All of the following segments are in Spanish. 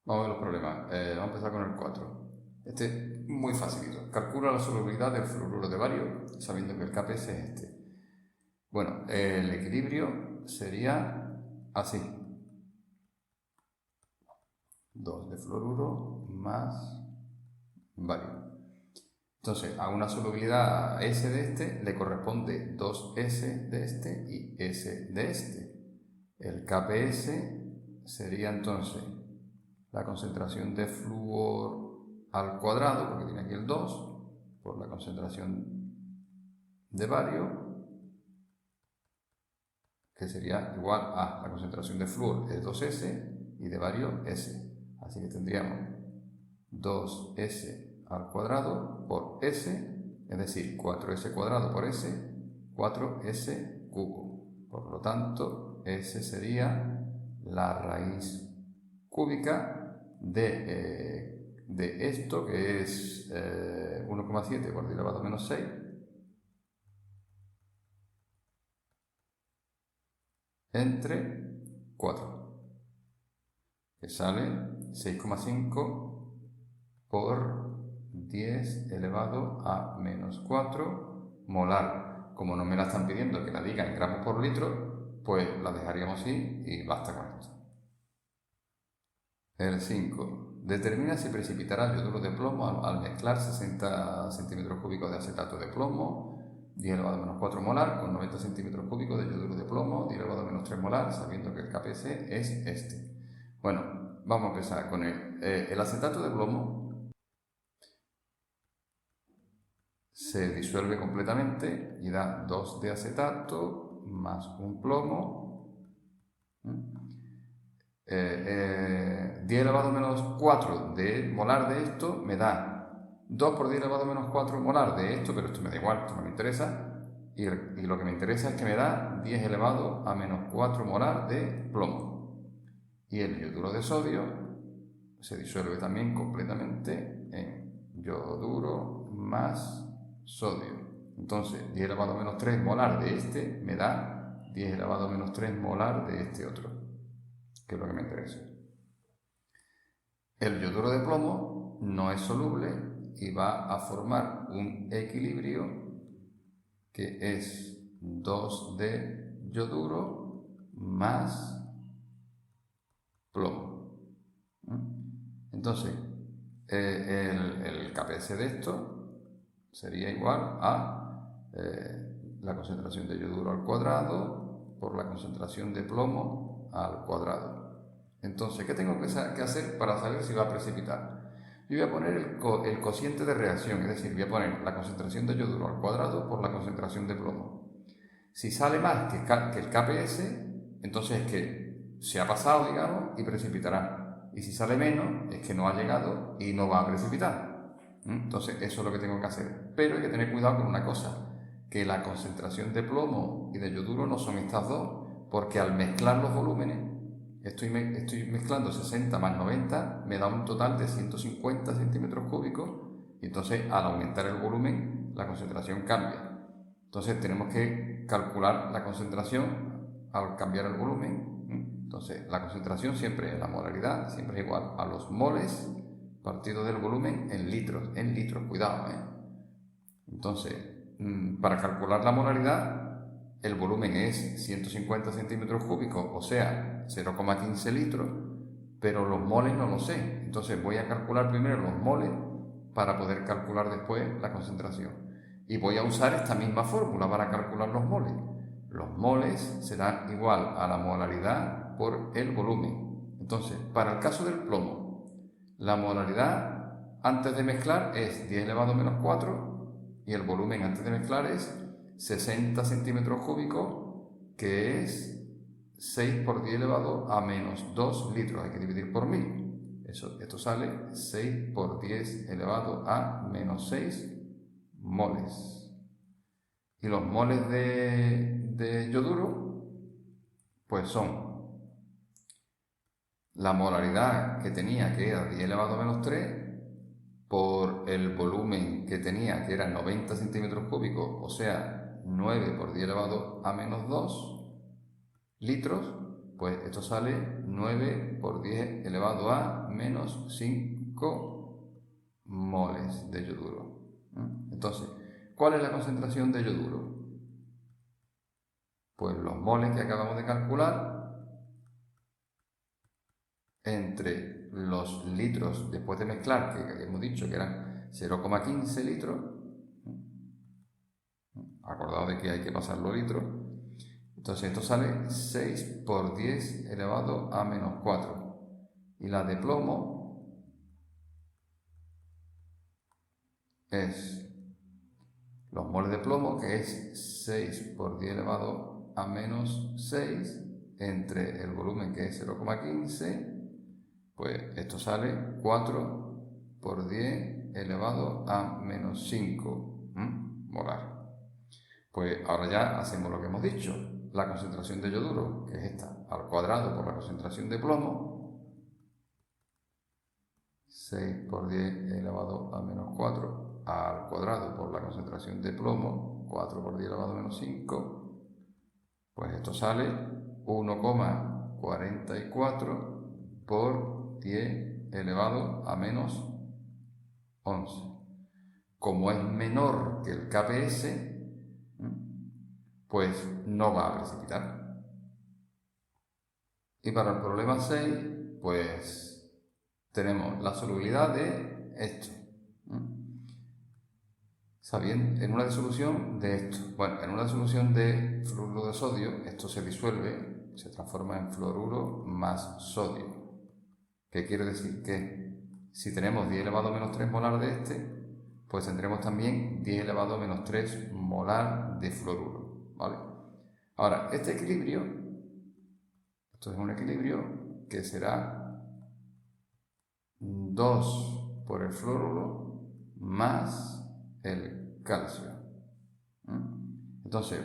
Vamos a ver los problemas. Vamos a empezar con el 4. Este es muy facilito. Calcula la solubilidad del fluoruro de bario sabiendo que el KPS es este. Bueno, el equilibrio sería así. 2 de fluoruro más bario. Entonces, a una solubilidad S de este le corresponde 2S de este y S de este. El KPS sería entonces la concentración de flúor al cuadrado, porque tiene aquí el 2, por la concentración de bario, que sería igual a la concentración de flúor es 2S y de bario S. Así que tendríamos 2S al cuadrado por S, es decir, 4S cuadrado por S, 4S cubo. Por lo tanto, S sería la raíz cúbica de esto, que es 1,7 por 10 elevado a menos 6, entre 4, que sale 6,5 por 10 elevado a menos 4 molar. Como no me la están pidiendo que la diga en gramos por litro, pues la dejaríamos así y basta con esto. El 5. Determina si precipitará el yoduro de plomo al mezclar 60 centímetros cúbicos de acetato de plomo, 10 elevado a menos 4 molar, con 90 centímetros cúbicos de yoduro de plomo, 10 elevado a menos 3 molar, sabiendo que el KPS es este. Bueno, vamos a empezar con el acetato de plomo. Se disuelve completamente y da 2 de acetato más un plomo. 10 elevado a menos 4 de molar de esto me da 2 por 10 elevado a menos 4 molar de esto, pero esto me da igual, esto no me interesa. Y lo que me interesa es que me da 10 elevado a menos 4 molar de plomo. Y el yoduro de sodio se disuelve también completamente en yoduro más sodio. Entonces, 10 elevado a menos 3 molar de este me da 10 elevado a menos 3 molar de este otro, que es lo que me interesa. El yoduro de plomo no es soluble y va a formar un equilibrio que es 2 de yoduro más plomo. Entonces, el KPS de esto sería igual a la concentración de yoduro al cuadrado por la concentración de plomo al cuadrado. Entonces, ¿qué tengo que hacer para saber si va a precipitar? Yo voy a poner el cociente de reacción, es decir, voy a poner la concentración de yoduro al cuadrado por la concentración de plomo. Si sale más que el KPS, entonces es que se ha pasado, digamos, y precipitará. Y si sale menos, es que no ha llegado y no va a precipitar. Entonces, eso es lo que tengo que hacer. Pero hay que tener cuidado con una cosa, que la concentración de plomo y de yoduro no son estas dos, porque al mezclar los volúmenes, estoy mezclando 60 más 90, me da un total de 150 centímetros cúbicos, y entonces al aumentar el volumen, la concentración cambia. Entonces tenemos que calcular la concentración al cambiar el volumen. Entonces la concentración siempre, la molaridad, siempre es igual a los moles partido del volumen en litros, cuidado. Entonces, para calcular la molaridad, el volumen es 150 centímetros cúbicos, o sea, 0,15 litros, pero los moles no lo sé. Entonces voy a calcular primero los moles para poder calcular después la concentración. Y voy a usar esta misma fórmula para calcular los moles. Los moles serán igual a la molaridad por el volumen. Entonces, para el caso del plomo, la molaridad antes de mezclar es 10 elevado a menos 4 y el volumen antes de mezclar es 60 centímetros cúbicos, que es 6 por 10 elevado a menos 2 litros. Hay que dividir por 1000. Esto sale 6 por 10 elevado a menos 6 moles. Y los moles de yoduro, pues son la molaridad que tenía, que era 10 elevado a menos 3, por el volumen que tenía, que era 90 centímetros cúbicos, o sea, 9 por 10 elevado a menos 2 litros, pues esto sale 9 por 10 elevado a menos 5 moles de yoduro. Entonces, ¿cuál es la concentración de yoduro? Pues los moles que acabamos de calcular entre los litros después de mezclar, que hemos dicho que eran 0,15 litros, acordado de que hay que pasarlo a litros, entonces esto sale 6 por 10 elevado a menos 4. Y la de plomo es los moles de plomo, que es 6 por 10 elevado a menos 6, entre el volumen, que es 0,15, pues esto sale 4 por 10 elevado a menos 5 molar. Pues ahora ya hacemos lo que hemos dicho. La concentración de yoduro, que es esta, al cuadrado por la concentración de plomo, 6 por 10 elevado a menos 4, al cuadrado por la concentración de plomo, 4 por 10 elevado a menos 5, pues esto sale 1,44 por 10 elevado a menos 11. Como es menor que el KPS, pues no va a precipitar. Y para el problema 6, pues tenemos la solubilidad de esto. Sabiendo, en una disolución de esto. Bueno, en una disolución de fluoruro de sodio, esto se disuelve, se transforma en fluoruro más sodio. ¿Qué quiere decir? Que si tenemos 10 elevado a menos 3 molar de este, pues tendremos también 10 elevado a menos 3 molar de fluoruro. ¿Vale? Ahora, este equilibrio, esto es un equilibrio que será 2 por el fluoruro más el calcio. Entonces,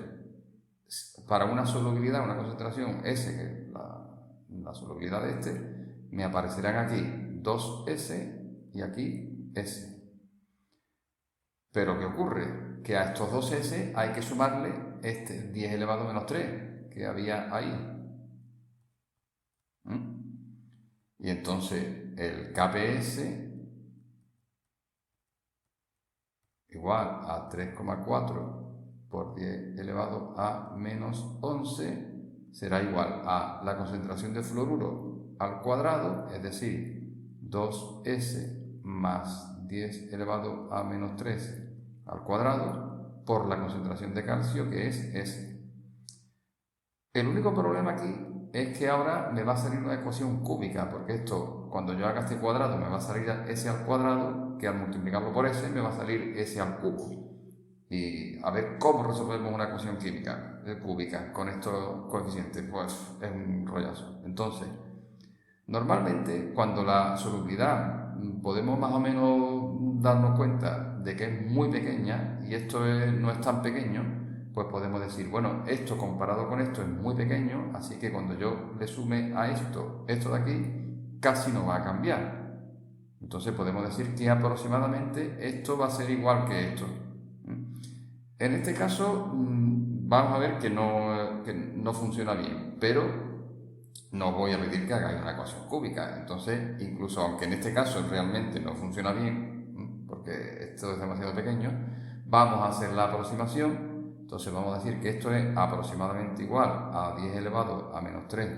para una solubilidad, una concentración S, que es la solubilidad de este, me aparecerán aquí 2S y aquí S. Pero ¿qué ocurre? Que a estos 2S hay que sumarle este 10 elevado a menos 3 que había ahí. Y entonces el KPS igual a 3,4 por 10 elevado a menos 11 será igual a la concentración de fluoruro al cuadrado, es decir, 2S más 10 elevado a menos 3 al cuadrado por la concentración de calcio, que es S. El único problema aquí es que ahora me va a salir una ecuación cúbica, porque esto, cuando yo haga este cuadrado, me va a salir S al cuadrado, que al multiplicarlo por S me va a salir S al cubo. Y a ver cómo resolvemos una ecuación cúbica con estos coeficientes, pues es un rollazo. Entonces, normalmente cuando la solubilidad podemos más o menos darnos cuenta de que es muy pequeña y esto no es tan pequeño, pues podemos decir, bueno, esto comparado con esto es muy pequeño, así que cuando yo le sume a esto de aquí, casi no va a cambiar. Entonces podemos decir que aproximadamente esto va a ser igual que esto. En este caso vamos a ver que no funciona bien, pero no voy a pedir que hagáis una ecuación cúbica. Entonces, incluso aunque en este caso realmente no funciona bien, porque esto es demasiado pequeño, vamos a hacer la aproximación. Entonces vamos a decir que esto es aproximadamente igual a 10 elevado a menos 3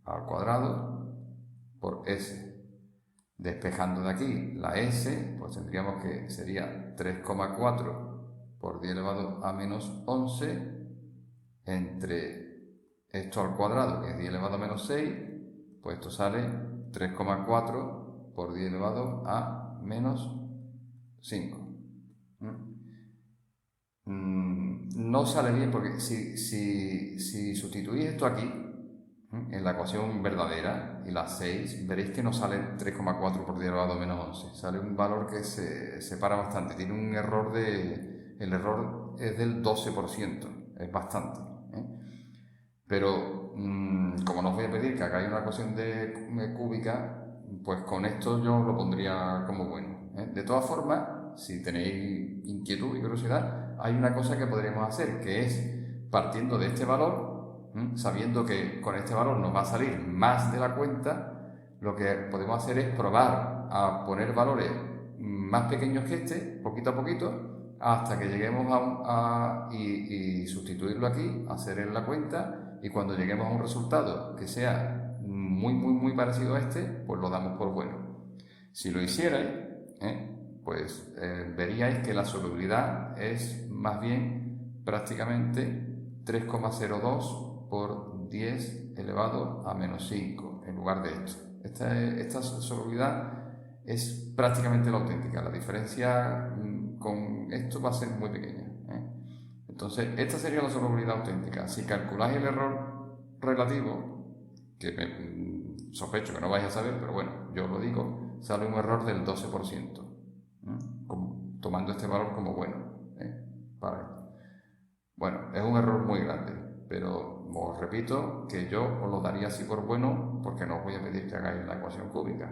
al cuadrado por S. Despejando de aquí la S, pues tendríamos que sería 3,4 por 10 elevado a menos 11 entre esto al cuadrado, que es 10 elevado a menos 6, pues esto sale 3,4 por 10 elevado a menos 5. No sale bien porque si sustituís esto aquí, en la ecuación verdadera, y la 6, veréis que no sale 3,4 por 10 elevado a menos 11. Sale un valor que se separa bastante. Tiene un error el error es del 12%, es bastante. Pero como no os voy a pedir que hagáis una ecuación cúbica, pues con esto yo lo pondría como bueno. De todas formas, si tenéis inquietud y curiosidad, hay una cosa que podríamos hacer, que es, partiendo de este valor, sabiendo que con este valor nos va a salir más de la cuenta, lo que podemos hacer es probar a poner valores más pequeños que este, poquito a poquito, hasta que lleguemos y sustituirlo aquí, hacer en la cuenta, y cuando lleguemos a un resultado que sea muy parecido a este, pues lo damos por bueno. Si lo hicierais, pues veríais que la solubilidad es más bien prácticamente 3,02 por 10 elevado a menos 5 en lugar de esto. Esta solubilidad es prácticamente la auténtica. La diferencia con esto va a ser muy pequeña. Entonces, esta sería la solubilidad auténtica. Si calculáis el error relativo, que sospecho que no vais a saber, pero bueno, yo os lo digo, sale un error del 12%, tomando este valor como bueno. Para esto. Bueno, es un error muy grande, pero os repito que yo os lo daría así por bueno porque no os voy a pedir que hagáis la ecuación cúbica.